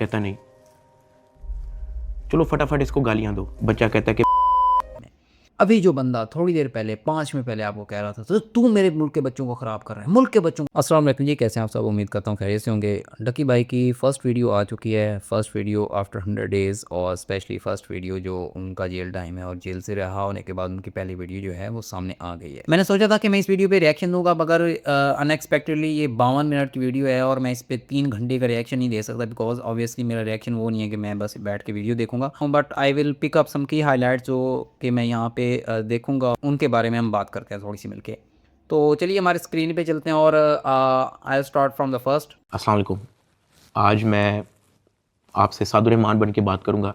कहता नहीं, चलो फटाफट इसको गालियाँ दो। बच्चा कहता है कि अभी जो बंदा थोड़ी देर पहले 5 मिनट पहले आपको कह रहा था तो तू मेरे मुल्क के बच्चों को ख़राब कर रहा है, मुल्क के बच्चों को। अस्सलाम वालेकुम जी, कैसे हैं आप सब? उम्मीद करता हूँ खैरियत से होंगे। डकी भाई की फ़र्स्ट वीडियो आ चुकी है, फ़र्स्ट वीडियो आफ्टर 100 डेज़, और स्पेशली फ़र्स्ट वीडियो जो उनका जेल टाइम है और जेल से रहा होने के बाद उनकी पहली वीडियो जो है वो सामने आ गई है। मैंने सोचा था कि मैं इस वीडियो पर रिएक्शन दूँगा, मगर अनएक्सपेक्टेडली ये 52 मिनट की वीडियो है और मैं इस पर 3 घंटे का रिएक्शन नहीं दे सकता, बिकॉज ऑब्वियसली मेरा रिएक्शन वो नहीं है कि मैं बस बैठ के वीडियो देखूंगा, but I will pick up some key highlights जो कि मैं यहाँ पे देखूंगा, उनके बारे में हम बात करते हैं थोड़ी सी मिलके। तो चलिए हमारे स्क्रीन पे चलते हैं और I start from the first. अस्सलाम वालेकुम। आज मैं आपसे सादुर रहमान बन के बात करूँगा,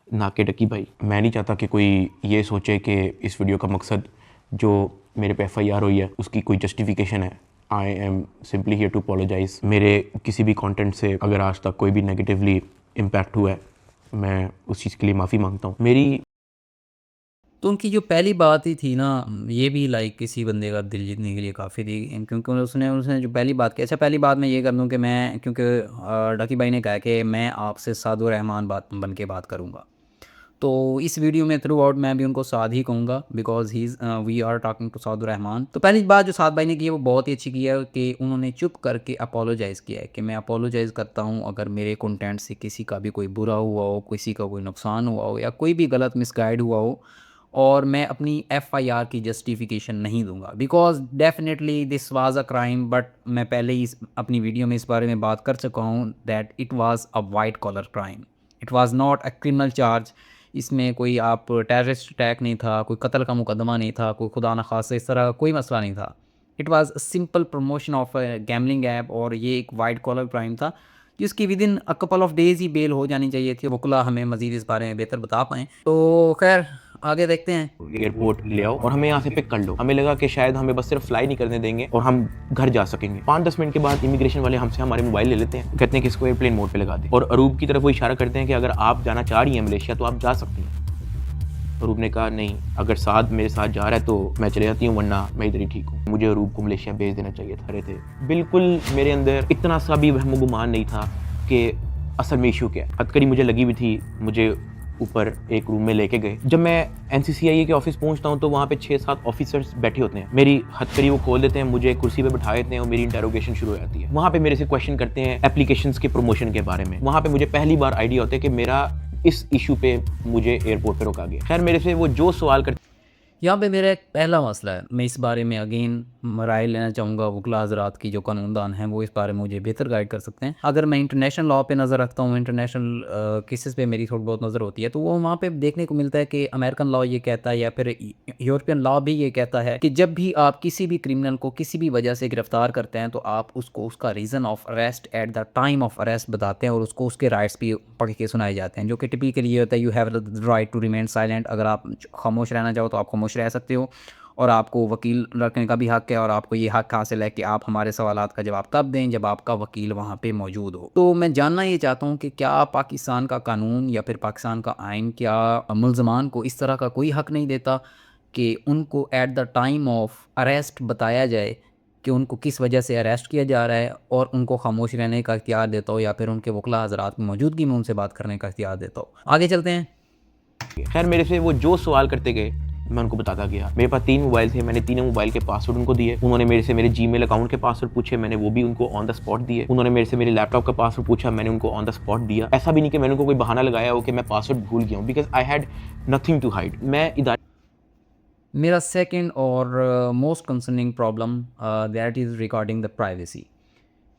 ना कि डकी भाई। मैं नहीं चाहता कि कोई ये सोचे कि इस वीडियो का मकसद जो मेरे पे FIR हुई है उसकी कोई जस्टिफिकेशन है। I am simply here to apologise. मेरे किसी भी कंटेंट से अगर आज तक कोई भी नेगेटिवली इम्पैक्ट हुआ है, मैं उस चीज़ के लिए माफ़ी मांगता हूँ। मेरी तो उनकी जो पहली बात ही थी ना, ये भी लाइक किसी बंदे का दिल जीतने के लिए काफ़ी थी, क्योंकि उसने उसने जो पहली बात की। अच्छा, पहली बात मैं ये कर दूं कि मैं, क्योंकि डकी भाई ने कहा कि मैं आपसे सादुर रहमान बात बन के बात करूंगा, तो इस वीडियो में थ्रू आउट मैं भी उनको साद ही कहूँगा, because he is we are talking to Saadur Rahman. तो पहली बात जो साद भाई ने की है वो बहुत ही अच्छी की है कि उन्होंने चुप करके अपोलोजाइज़ किया है कि मैं अपोलोजाइज़ करता हूँ अगर मेरे कंटेंट से किसी का भी कोई बुरा हुआ हो, किसी का कोई नुकसान हुआ हो या कोई भी गलत मिसगाइड हुआ हो, और मैं अपनी FIR की जस्टिफिकेशन नहीं दूंगा, because definitely this was a crime. But मैं पहले ही अपनी वीडियो में इस बारे में बात कर चुका हूँ that it was a white collar crime, it was not a criminal charge. इसमें कोई आप टेररिस्ट अटैक नहीं था, कोई कत्ल का मुकदमा नहीं था, कोई खुदा न खास्ता इस तरह का कोई मसला नहीं था। It was a simple promotion of a gambling app, और ये एक वाइट कॉलर क्राइम था जिसकी within a couple of days ही बेल हो जानी चाहिए थी। वकुला हमें मज़ीद इस बारे में बेहतर बता पाएँ। तो खैर आगे देखते हैं। एयरपोर्ट ले आओ और हमें यहाँ से पिक कर लो। हमें लगा कि शायद हमें बस सिर्फ फ्लाई नहीं करने देंगे और हम घर जा सकेंगे। 5-10 मिनट के बाद इमिग्रेशन वाले हमसे हमारे मोबाइल ले लेते हैं, कहते हैं कि इसको एयरप्लेन मोड पे लगा दे, और अरूब की तरफ वो इशारा करते हैं कि अगर आप जाना चाह रही हैं मलेशिया तो आप जा सकती हैं। अरूब ने कहा नहीं, अगर साद मेरे साथ जा रहा है तो मैं चले जाती हूँ, वरना मैं इधर ही ठीक हूँ। मुझे अरूब को मलेशिया भेज देना चाहिए था। रहे थे बिल्कुल मेरे अंदर इतना सा भी वहम गुमान नहीं था कि असल में इशू क्या है। हथकड़ी मुझे लगी हुई थी, मुझे ऊपर एक रूम में लेके गए। जब मैं NCCIA के ऑफिस पहुंचता हूं तो वहां पे 6-7 ऑफिसर्स बैठे होते हैं। मेरी हथकड़ी वो खोल देते हैं, मुझे कुर्सी पे बिठा देते हैं और मेरी इंटेरोगेशन शुरू हो जाती है। वहां पे मेरे से क्वेश्चन करते हैं एप्लीकेशंस के प्रमोशन के बारे में। वहां पे मुझे पहली बार आइडिया होता है कि मेरा इस इशू पे मुझे एयरपोर्ट पे रोका गया। खैर मेरे से वो जो सवाल करते यहाँ पे मेरा एक पहला मसला है, मैं इस बारे में अगेन राय लेना चाहूँगा वकला हज़रात की, जो कानूनदान हैं वो इस बारे में मुझे बेहतर गाइड कर सकते हैं। अगर मैं इंटरनेशनल लॉ पे नज़र रखता हूँ, इंटरनेशनल केसेस पे मेरी थोड़ी बहुत नज़र होती है, तो वो वहाँ पे देखने को मिलता है कि अमेरिकन लॉ ये कहता है या फिर यूरोपियन लॉ भी ये कहता है कि जब भी आप किसी भी क्रिमिनल को किसी भी वजह से गिरफ्तार करते हैं तो आप उसको उसका reason of arrest at the time of arrest बताते हैं और उसको उसके राइट्स भी पढ़ के सुनाए जाते हैं, जो कि टिपिकली ये होता है you have the right to remain silent. अगर आप खामोश रहना चाहो तो आप खामोश रह सकते हो, और आपको वकील रखने का भी हक़ है, और आपको ये हक़ हासिल है कि आप हमारे सवालात का जवाब तब दें जब आपका वकील वहाँ पे मौजूद हो। तो मैं जानना ये चाहता हूँ कि क्या पाकिस्तान का कानून या फिर पाकिस्तान का आइन क्या मुल्ज़मान को इस तरह का कोई हक़ नहीं देता कि उनको at the time of arrest बताया जाए कि उनको किस वजह से अरेस्ट किया जा रहा है, और उनको खामोश रहने का इख्तियार देता हो या फिर उनके वकला हज़रात की मौजूदगी में उनसे बात करने का इख्तियार देता हो। आगे चलते हैं। खैर मेरे से वो जो सवाल करते गए मैं उनको बताता गया। मेरे पास 3 मोबाइल थे, मैंने तीनों मोबाइल के पासवर्ड उनको दिए। उन्होंने मेरे से मेरे जीमेल अकाउंट के पासवर्ड पूछे, मैंने वो भी उनको ऑन द स्पॉट दिए। उन्होंने मेरे से मेरे लैपटॉप का पासवर्ड पूछा, मैंने उनको ऑन द स्पॉट दिया। ऐसा भी नहीं कि मैंने उनको कोई बहाना लगाया हो कि मैं पासवर्ड भूल गया हूँ, because I had nothing to hide. मैं मेरा सेकंड और most concerning problem that is regarding the privacy,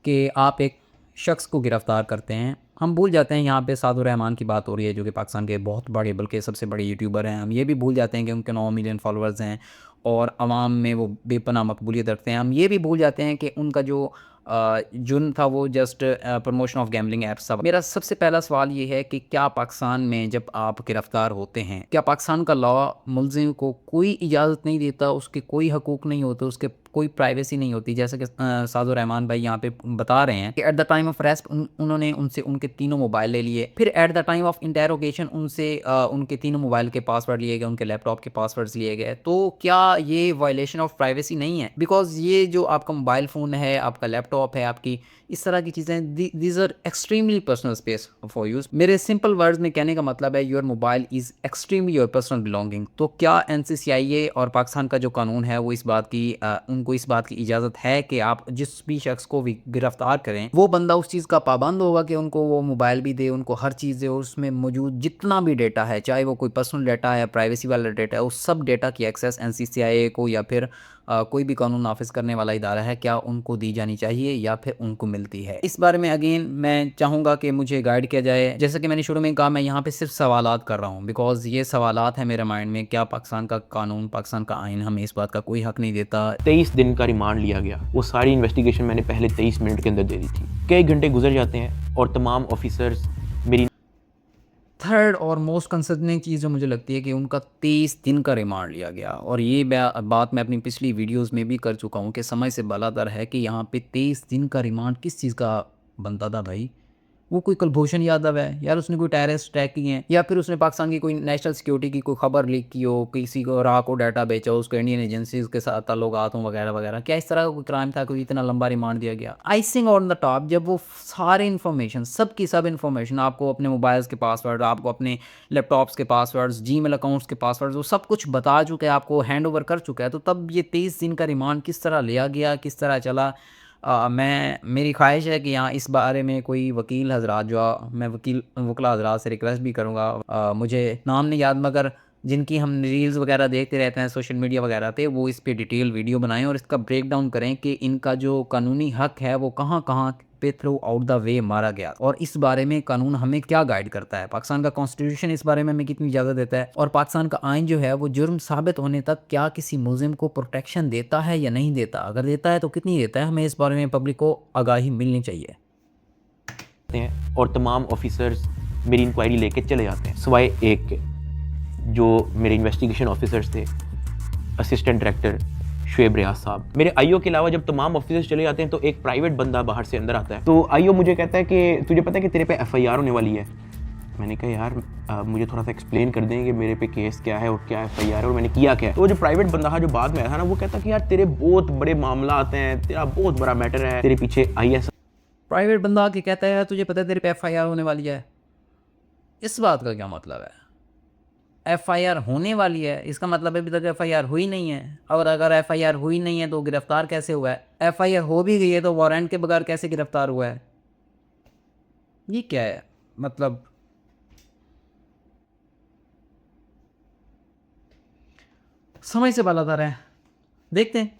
कि आप एक शख्स को गिरफ़्तार करते हैं। हम भूल जाते हैं, यहाँ पे सादुर रहमान की बात हो रही है जो कि पाकिस्तान के बहुत बड़े बल्कि सबसे बड़े यूट्यूबर हैं। हम ये भी भूल जाते हैं कि उनके 9 मिलियन फॉलोअर्स हैं और आवाम में वो बेपनाह मकबूलियत रखते हैं। हम ये भी भूल जाते हैं कि उनका जो जुर्म था वो just promotion of gambling apps था। मेरा सबसे पहला सवाल ये है कि क्या पाकिस्तान में जब आप गिरफ़्तार होते हैं, क्या पाकिस्तान का लॉ मुलज़िम को कोई इजाज़त नहीं देता, उसके कोई हकूक़ नहीं होते उसके कोई प्राइवेसी नहीं होती, जैसे कि सादुर रहमान भाई यहाँ पे बता रहे हैं कि at the time of arrest उन्होंने उनसे उनके तीनों मोबाइल ले लिए, फिर at the time of interrogation उनसे उनके तीनों मोबाइल के पासवर्ड लिए गए, उनके लैपटॉप के पासवर्ड्स लिए गए। तो क्या ये वायलेशन ऑफ प्राइवेसी नहीं है? बिकॉज ये जो आपका मोबाइल फ़ोन है, आपका लैपटॉप है, आपकी इस तरह की चीज़ें, these are extremely personal space for use. मेरे सिंपल वर्ड्स में कहने का मतलब है your mobile is extremely your personal belonging. तो क्या NCCIA और पाकिस्तान का जो कानून है वो इस बात की उनको इस बात की इजाज़त है कि आप जिस भी शख्स को भी गिरफ्तार करें वो बंदा उस चीज़ का पाबंद होगा कि उनको वो मोबाइल भी दे, उनको हर चीज़ दे, और उसमें मौजूद जितना भी डेटा है, चाहे वो कोई पर्सनल डेटा है, प्राइवेसी वाला डेटा है, उस सब डेटा की एक्सेस NCCIA को या फिर कोई भी कानून नाफिज करने वाला इदारा है, क्या उनको दी जानी चाहिए या फिर उनको मिलती है? इस बारे में अगेन मैं चाहूँगा कि मुझे गाइड किया जाए। जैसा कि मैंने शुरू में कहा, मैं यहाँ पे सिर्फ सवालात कर रहा हूँ, बिकॉज ये सवालात हैं मेरे माइंड में। क्या पाकिस्तान का कानून, पाकिस्तान का आइन हमें इस बात का कोई हक नहीं देता? 23 दिन का रिमांड लिया गया। वो सारी इन्वेस्टिगेशन मैंने पहले 23 मिनट के अंदर दे दी थी। कई घंटे गुजर जाते हैं और तमाम ऑफिसर्स मेरी थर्ड और मोस्ट कंसर्निंग चीज़ जो मुझे लगती है कि उनका 23 दिन का रिमांड लिया गया। और ये बात मैं अपनी पिछली वीडियोस में भी कर चुका हूँ कि समय से बालातर है कि यहाँ पे 23 दिन का रिमांड किस चीज़ का बनता था भाई? वो कोई कुलभूषण यादव है यार, उसने कोई टेररिस्ट अटैक किए हैं, या फिर उसने पाकिस्तान की कोई नेशनल सिक्योरिटी की कोई खबर लीक की हो, किसी को राह को डाटा बेचा हो, उसको इंडियन एजेंसीज के साथ ताल्लुकात हों वगैरह वगैरह। क्या इस तरह का कोई क्राइम था, कोई इतना लंबा रिमांड दिया गया? आइसिंग ऑन द टॉप, जब वो सारे इन्फॉर्मेशन, सब की सब इन्फॉर्मेशन, आपको अपने मोबाइल्स के पासवर्ड, आपको अपने लैपटॉप्स के पासवर्ड्स, जीमेल अकाउंट्स के पासवर्ड्स, वो सब कुछ बता चुका है, आपको हैंड ओवर कर चुका है, तो तब ये 23 दिन का रिमांड किस तरह लिया गया, किस तरह चला? मेरी ख्वाहिश है कि यहाँ इस बारे में कोई वकील हजरात, जो मैं वकला हजरात से रिक्वेस्ट भी करूँगा, मुझे नाम नहीं याद मगर जिनकी हम रील्स वगैरह देखते रहते हैं सोशल मीडिया वगैरह पे, वो इस पे डिटेल वीडियो बनाएं और इसका ब्रेक डाउन करें कि इनका जो कानूनी हक है वो कहाँ कहाँ पे थ्रू आउट द वे मारा गया, और इस बारे में कानून हमें क्या गाइड करता है, पाकिस्तान का कॉन्स्टिट्यूशन इस बारे में हमें कितनी इजाज़त देता है, और पाकिस्तान का आइन जो है वो जुर्म साबित होने तक क्या किसी मुलजिम को प्रोटेक्शन देता है या नहीं देता, अगर देता है तो कितनी देता है। हमें इस बारे में पब्लिक को आगाही मिलनी चाहिए। हैं और तमाम ऑफिसर्स मेरी इंक्वायरी लेके चले जाते हैं, सिवाय एक के, जो मेरे इन्वेस्टिगेशन ऑफिसर्स थे, असिस्टेंट डायरेक्टर शुएब रियाज साहब। मेरे आईओ के अलावा जब तमाम ऑफिसर्स चले जाते हैं तो एक प्राइवेट बंदा बाहर से अंदर आता है। तो आईओ मुझे कहता है कि तुझे पता है कि तेरे पे FIR होने वाली है। मैंने कहा यार मुझे थोड़ा सा एक्सप्लेन कर दें कि मेरे पे केस क्या है और क्या FIR है और मैंने किया क्या है। तो जो प्राइवेट बंदा था जो बाद में आया था ना, वो कहता कि यार तेरे बहुत बड़े मामला आते हैं, तेरा बहुत बड़ा मैटर है, तेरे पीछे IS। प्राइवेट बंदा आके कहता है तुझे पता है तेरे पे FIR होने वाली है, इस बात का क्या मतलब है? FIR होने वाली है, इसका मतलब है अभी तक FIR हुई नहीं है, और अगर FIR हुई नहीं है तो गिरफ्तार कैसे हुआ है? FIR हो भी गई है तो वारंट के बगैर कैसे गिरफ्तार हुआ है? ये क्या है मतलब? समझ से बालातर है। देखते हैं।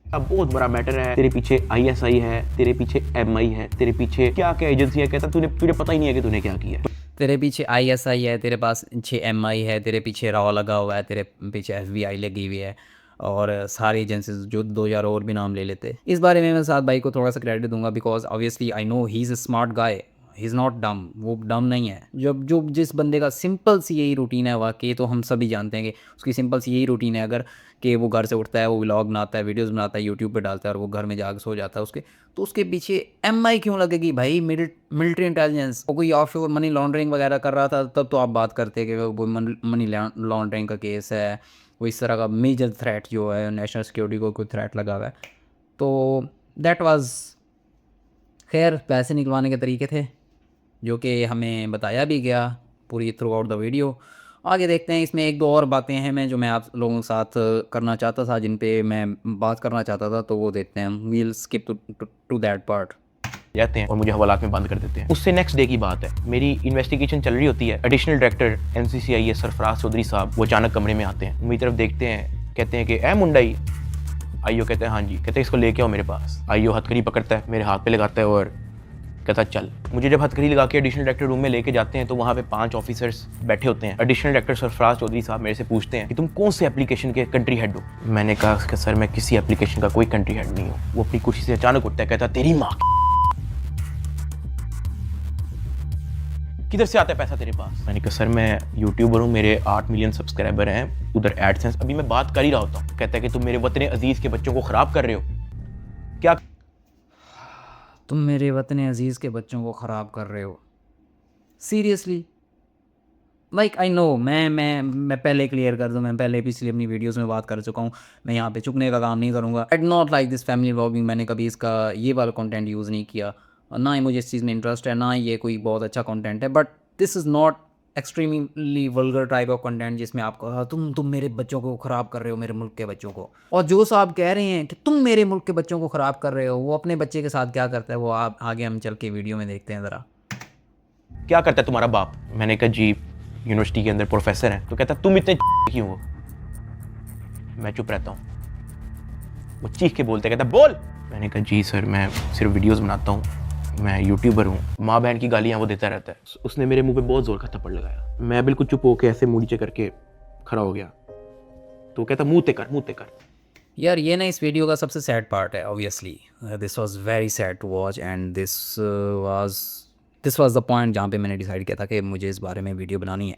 अब बहुत बड़ा मैटर है, तेरे पीछे ISI है, तेरे पीछे MI है, तेरे पीछे क्या क्या एजेंसी है। कहता तुझे पता ही नहीं है कि तूने क्या किया। तेरे पीछे ISI है, तेरे पास 6 MI है, तेरे पीछे रॉ लगा हुआ है, तेरे पीछे FBI लगी हुई है, और सारी एजेंसीज जो 2000 और भी नाम ले लेते। इस बारे में मैं साद भाई को थोड़ा सा क्रेडिट दूंगा, because obviously I know he is a smart guy, he is not डम, वो डम नहीं है। जब जो जिस बंदे का सिंपल सी यही रूटीन है, वाकई तो हम सभी जानते हैं कि उसकी सिंपल सी यही रूटीन है, अगर कि वो घर से उठता है, वो व्लॉग बनाता है, वीडियोस बनाता है, यूट्यूब पे डालता है, और वो घर में जाकर सो जाता है, तो उसके पीछे MI क्यों लगेगी भाई? Military intelligence. वो कोई ऑफशोर मनी लॉन्ड्रिंग वगैरह कर रहा था तब तो आप बात करते कि वो मनी लॉन्ड्रिंग का केस है, वो इस तरह का मेजर थ्रेट जो है नेशनल सिक्योरिटी को कोई थ्रेट लगा हुआ है। तो दैट वाज खैर पैसे निकलवाने के तरीके थे जो कि हमें बताया भी गया पूरी थ्रू आउट द वीडियो। आगे देखते हैं, इसमें एक दो और बातें हैं मैं जो मैं आप लोगों के साथ करना चाहता था, जिन पे मैं बात करना चाहता था, तो वो देखते हैं। We'll skip to that part. जाते हैं और मुझे हवालात में बंद कर देते हैं। उससे नेक्स्ट डे की बात है, मेरी इन्वेस्टिगेशन चल रही होती है। Additional director NCCIA Sarfaraz Chaudhry साहब वो अचानक कमरे में आते हैं, मेरी तरफ देखते हैं, कहते हैं कि ए मुंडाई। आईओ कहते हैं हाँ जी। कहते हैं इसको लेके आओ मेरे पास। आईओ हथकड़ी पकड़ता है, मेरे हाथ पे लगाता है और कहता चल। मुझे जब हथकड़ी लगा के एडिशनल डायरेक्टर रूम में लेके जाते हैं तो वहाँ पे 5 ऑफिसर्स बैठे होते हैं। एडिशनल डायरेक्टर सरफराज चौधरी साहब मेरे से पूछते हैं कि तुम कौन से एप्लीकेशन के कंट्री हेड हो। मैंने कहा कि सर मैं किसी एप्लीकेशन का कोई कंट्री हेड नहीं हूँ। वो अपनी कुर्सी से अचानक उठता है, कहता तेरी माँ किधर से आता है पैसा तेरे पास? मैंने कहा सर मैं यूट्यूबर हूँ, मेरे 8 मिलियन सब्सक्राइबर हैं, उधर एडसेंस, अभी मैं बात कर ही रहा होता हूँ। कहता है कि तुम मेरे वतन अजीज़ के बच्चों को ख़राब कर रहे हो। क्या? तुम मेरे वतन अजीज़ के बच्चों को ख़राब कर रहे हो? सीरियसली? लाइक आई नो, मैं पहले क्लियर कर दूं, मैं पहले पिछली अपनी वीडियोस में बात कर चुका हूँ, मैं यहाँ पे चुकने का काम नहीं करूँगा। I not like this family vlogging, मैंने कभी इसका ये वाला कंटेंट यूज़ नहीं किया, और ना ही मुझे इस चीज़ में इंटरेस्ट है, ना ही ये कोई बहुत अच्छा कंटेंट है। But this is not extremely vulgar type of content जिसमें आप कहा तुम मेरे बच्चों को ख़राब कर रहे हो, मेरे मुल्क के बच्चों को। और जो साहब कह रहे हैं कि तुम मेरे मुल्क के बच्चों को ख़राब कर रहे हो, वो अपने बच्चे के साथ क्या करता है वो आप आगे हम चल के वीडियो में देखते हैं ज़रा। क्या करता है तुम्हारा बाप? मैंने कहा जी यूनिवर्सिटी के अंदर प्रोफेसर है। तो कहता तुम इतने क्यों हो? मैं चुप रहता हूँ। वो चीख के बोलते, कहता बोल। मैंने कहा जी सर मैं सिर्फ वीडियोस बनाता हूँ, मैं यूट्यूबर हूँ। माँ बहन की गालियाँ वो देता रहता है। उसने मेरे मुंह पे बहुत जोर का थप्पड़ लगाया। मैं बिल्कुल चुप होकर ऐसे मुंह नीचे करके खड़ा हो गया। तो कहता मुंह ते कर। यार ये ना इस वीडियो का सबसे सैड पार्ट है। Obviously this was very sad to watch, and this was the point जहाँ पे मैंने डिसाइड किया था कि मुझे इस बारे में वीडियो बनानी है।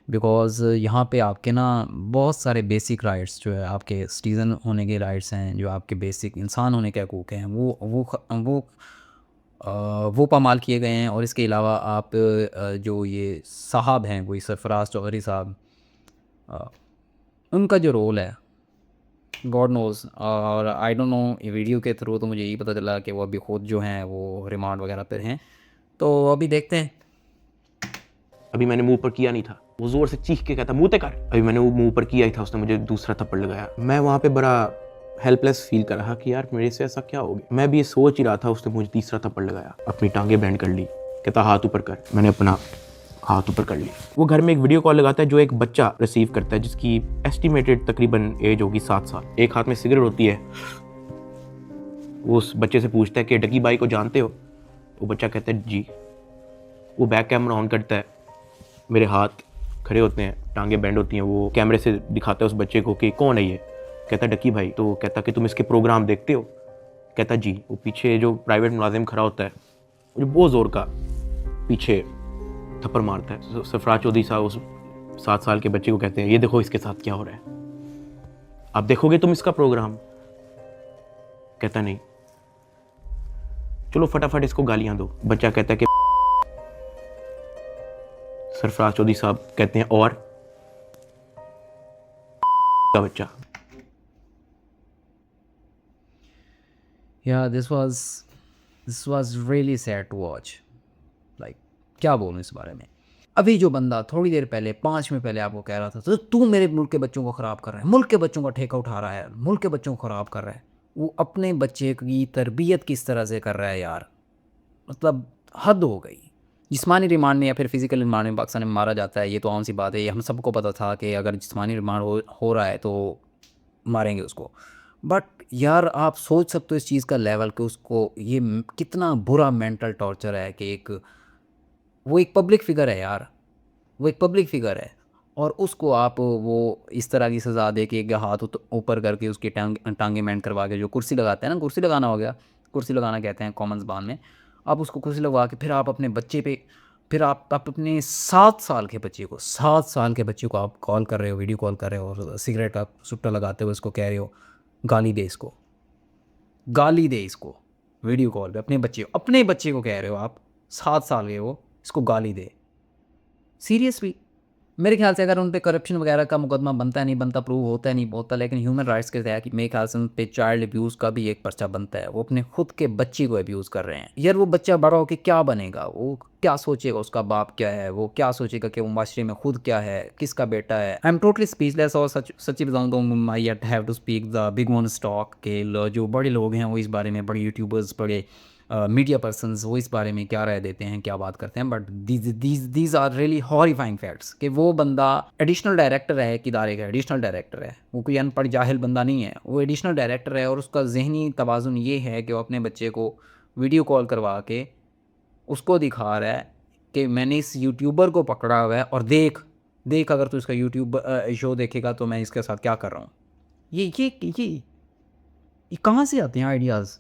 बिकॉज़ यहाँ पे आपके ना बहुत सारे बेसिक राइट्स जो है, आपके सिटीज़न होने के राइट्स हैं, जो आपके बेसिक इंसान होने के हकूक़ हैं, वो पामाल किए गए हैं। और इसके अलावा आप जो ये साहब हैं, कोई सरफराज चौधरी साहब, अ, उनका जो रोल है गॉड नोज़, और आई डोंट नो, ये वीडियो के थ्रू तो मुझे यही पता चला कि वो अभी खुद जो हैं वो रिमांड वगैरह पर हैं। तो अभी देखते हैं। अभी मैंने मुंह पर किया नहीं था। वो जोर से चीख के कहता मुंह ते कर। अभी मैंने वो मुंह पर किया ही था, उसने मुझे दूसरा थप्पड़ लगाया। मैं वहाँ पे बड़ा हेल्पलेस फील कर रहा कि यार मेरे से ऐसा क्या हो गया। मैं भी ये सोच ही रहा था, उसने मुझे तीसरा थप्पड़ लगाया। अपनी टांगे बैंड कर ली, कहता हाथ ऊपर कर। मैंने अपना हाथ ऊपर कर ली। वो घर में एक वीडियो कॉल लगाता है जो एक बच्चा रिसीव करता है, जिसकी एस्टिमेटेड तकरीबन एज होगी 7 साल। एक हाथ में सिगरेट होती है। वो उस बच्चे से पूछता है कि डकी बाई को जानते हो? वो बच्चा कहता है जी। वो बैक कैमरा ऑन करता है, मेरे हाथ खड़े होते हैं, टांगे बैंड होती हैं। वो कैमरे से दिखाता है उस बच्चे को कि कौन है ये। कहता डकी भाई। तो कहता कि तुम इसके प्रोग्राम देखते हो? कहता जी। वो पीछे जो प्राइवेट मुलाजिम खड़ा होता है, वो बहुत ज़ोर का पीछे थप्पड़ मारता है। सरफराज चौधरी साहब उस 7 साल के बच्चे को कहते हैं ये देखो इसके साथ क्या हो रहा है, आप देखोगे तुम इसका प्रोग्राम? कहता नहीं। चलो फटाफट इसको गालियां दो। बच्चा कहता है कि सरफराज चौधरी साहब कहते हैं और का बच्चा। या this was really sad to watch. Like क्या बोलूँ इस बारे में। अभी जो बंदा थोड़ी देर पहले 5 मिनट पहले आपको कह रहा था तो तू मेरे मुल्क के बच्चों को ख़राब कर रहा है, मुल्क के बच्चों का ठेका उठा रहा है, मुल्क के बच्चों को ख़राब कर रहा है, वो अपने बच्चे की तरबियत किस तरह से कर रहा है यार। मतलब हद हो गई। जिस्मानी रिमांड में या फिर फिज़िकल रिमांड में पाकिस्तान में मारा जाता है, ये तो आम सी बात है, ये हम सबको पता था कि अगर जिस्मानी रिमांड हो रहा है तो मारेंगे उसको। बट यार आप सोच सकते हो इस चीज़ का लेवल कि उसको ये कितना बुरा मेंटल टॉर्चर है कि वो एक पब्लिक फ़िगर है यार, वो एक पब्लिक फ़िगर है, और उसको आप वो इस तरह की सज़ा दे के एक हाथ ऊपर करके उसकी टांगे मेंट करवा के, जो कुर्सी लगाते हैं ना, कुर्सी लगाना हो गया, कुर्सी लगाना कहते हैं कॉमन ज़बान में, आप उसको कुर्सी लगवा के फिर आप अपने बच्चे पे, फिर आप अपने 7 साल के बच्चे को, 7 साल के बच्चे को आप कॉल कर रहे हो, वीडियो कॉल कर रहे हो, और सिगरेट का सुट्टा लगाते हुए उसको कह रहे हो गाली दे इसको, गाली दे इसको, वीडियो कॉल पे अपने बच्चे को कह रहे हो आप, 7 साल के वो, इसको गाली दे। सीरियसली मेरे ख्याल से अगर उन पे करप्शन वगैरह का मुकदमा बनता है नहीं बनता, प्रूव होता है नहीं होता, लेकिन ह्यूमन राइट्स के तहत मेरे ख्याल से उन पे चाइल्ड अब्यूज़ का भी एक पर्चा बनता है। वो अपने खुद के बच्चे को अब्यूज़ कर रहे हैं यार। वो बच्चा बड़ा होकर क्या बनेगा, वो क्या सोचेगा, उसका बाप क्या है, वो क्या सोचेगा कि वो माशरे में खुद क्या है, किसका बेटा है। I am totally speechless. और सच्ची बताऊँ तो I have to speak the big one stock के जो बड़े लोग हैं वो इस बारे में, बड़े यूट्यूबर्स, बड़े मीडिया पर्सनस, वो इस बारे में क्या राय देते हैं, क्या बात करते हैं। But these are really horrifying facts कि वो बंदा एडिशनल डायरेक्टर है, एक इदारे का एडिशनल डायरेक्टर है, वो कोई अनपढ़ जाहिल बंदा नहीं है, वो एडिशनल डायरेक्टर है। और उसका जहनी तवाज़ुन ये है कि वो अपने बच्चे को वीडियो कॉल करवा के उसको दिखा रहा है कि मैंने इस यूट्यूबर को पकड़ा हुआ है, और देख अगर तू इसका यूट्यूब शो देखेगा तो मैं इसके साथ क्या कर रहा हूँ। ये कहाँ से आते हैं आइडियाज़।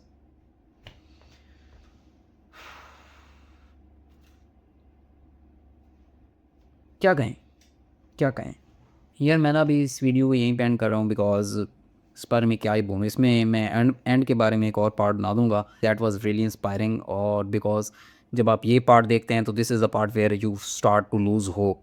क्या कहें, क्या कहें यार। मैं ना अभी इस वीडियो को यहीं पे एंड कर रहा हूँ बिकॉज इस बारे में क्या ही बोलूँ। इसमें मैं एंड के बारे में एक और पार्ट बना दूँगा। That was really inspiring. और बिकॉज जब आप ये पार्ट देखते हैं तो this is the part where you start to lose hope.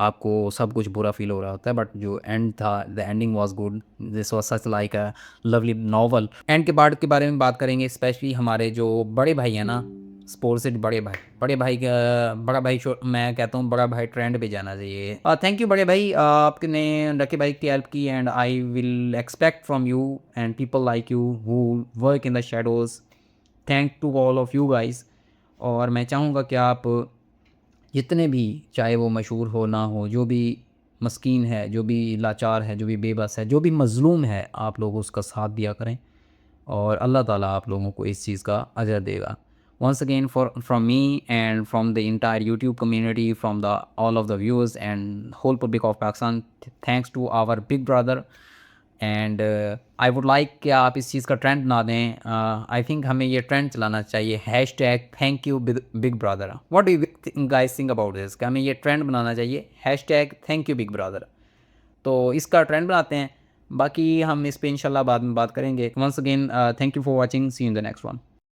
आपको सब कुछ बुरा फील हो रहा होता है, बट जो एंड था, the ending was good. This was such like a lovely novel. And के पार्ट के बारे में बात करेंगे, स्पेशली हमारे जो बड़े भाई हैं ना, स्पोर्ट्स से बड़े भाई का बड़ा भाई मैं कहता हूँ बड़ा भाई ट्रेंड पे जाना चाहिए। थैंक यू बड़े भाई, आपने लकी भाई की हेल्प की and I will expect from you and people like you who work in the shadows. Thank to all of you guys. और मैं चाहूँगा कि आप जितने भी, चाहे वो मशहूर हो ना हो, जो भी मस्कीन है, जो भी लाचार है, जो भी बेबस है, जो भी मज़लूम है, आप लोग उसका साथ दिया करें और अल्लाह ताला आप लोगों को इस चीज़ का अजर देगा। Once again, from me and from the entire YouTube community, from the all of the viewers and whole public of Pakistan, thanks to our big brother. And I would like कि आप इस चीज़ का ट्रेंड बना दें। I think हमें ये trend चलाना चाहिए, hashtag thank you big brother. What do you guys think about this? कि हमें ये ट्रेंड बनाना चाहिए, hashtag thank you big brother. तो इसका ट्रेंड बनाते हैं, बाकी हम इस पे इंशाल्लाह बाद में बात करेंगे। Once again thank you for watching, see you in the next one.